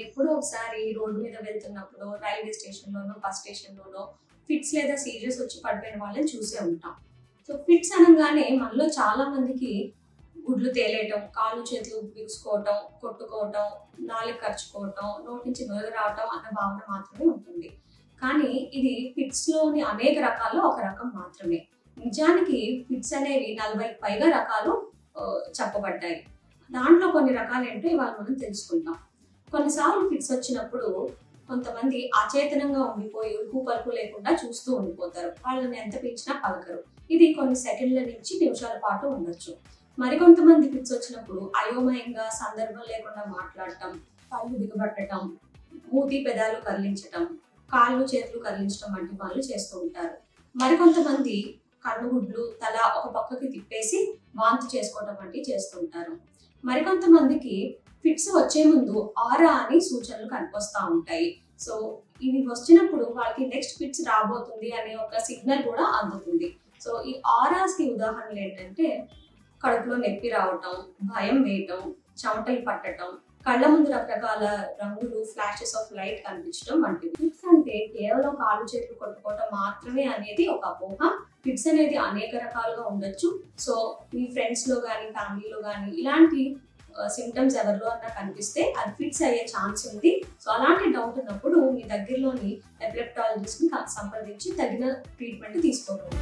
ఎప్పుడో ఒకసారి రోడ్డు మీద వెళ్తున్నప్పుడు రైల్వే స్టేషన్లోనో బస్ స్టేషన్లోనో ఫిట్స్ లేదా సీరియస్ వచ్చి పడిపోయిన వాళ్ళని చూసే ఉంటాం. సో ఫిట్స్ అనగానే మనలో చాలా మందికి గుడ్లు తేలేయటం, కాళ్ళు చేతులు బిగుసుకోవటం, కొట్టుకోవటం, నాలుగు ఖర్చుకోవటం, నోటి నుంచి నొరగ రావటం అన్న భావన మాత్రమే ఉంటుంది. కానీ ఇది ఫిట్స్లోని అనేక రకాల్లో ఒక రకం మాత్రమే. నిజానికి ఫిట్స్ అనేవి 40కి పైగా రకాలు చెప్పబడ్డాయి. దాంట్లో కొన్ని రకాలు ఏంటో ఇవాళ మనం తెలుసుకుంటాం. కొన్నిసార్లు ఫిట్స్ వచ్చినప్పుడు కొంతమంది అచేతనంగా ఉండిపోయి ఉలుకు పలుకు లేకుండా చూస్తూ ఉండిపోతారు. వాళ్ళని ఎంత పిలిచినా పలకరు. ఇది కొన్ని సెకండ్ల నుంచి నిమిషాల పాటు ఉండొచ్చు. మరికొంతమంది ఫిట్స్ వచ్చినప్పుడు అయోమయంగా, సందర్భం లేకుండా మాట్లాడటం, కళ్ళు బిగబట్టడం, మూతి పెదాలు కదిలించటం, కాళ్ళు చేతులు కదిలించడం వంటి పనులు చేస్తూ ఉంటారు. మరికొంతమంది కళ్ళుగుడ్లు, తల ఒక పక్కకి తిప్పేసి వాంతి చేసుకోవటం వంటివి చేస్తుంటారు. మరికొంతమందికి ఫిట్స్ వచ్చే ముందు ఆరా అని సూచనలు కనిపిస్తూ ఉంటాయి. సో ఇవి వచ్చినప్పుడు వాళ్ళకి నెక్స్ట్ ఫిట్స్ రాబోతుంది అనే ఒక సిగ్నల్ కూడా అందుతుంది. సో ఈ ఆరాస్కి ఉదాహరణలు ఏంటంటే కడుపులో నొప్పి రావటం, భయం వేయటం, చెమటలు పట్టడం, కళ్ళ ముందు రకరకాల రంగులు, ఫ్లాషెస్ ఆఫ్ లైట్ కనిపించడం వంటివి. ఫిట్స్ అంటే కేవలం కాళ్ళు చేతులు కొట్టుకోవటం మాత్రమే అనేది ఒక అపోహ. ఫిట్స్ అనేది అనేక రకాలుగా ఉండొచ్చు. సో మీ ఫ్రెండ్స్ లో కానీ ఫ్యామిలీలో కానీ ఇలాంటి సిమ్టమ్స్ ఎవరిలో అన్నా కనిపిస్తే అది ఫిట్స్ అయ్యే ఛాన్స్ ఉంది. సో అలాంటి డౌట్ ఉన్నప్పుడు మీ దగ్గరలోని ఎపిలెప్టాలజిస్ట్ ని సంప్రదించి తగిన ట్రీట్మెంట్ తీసుకోవాలి.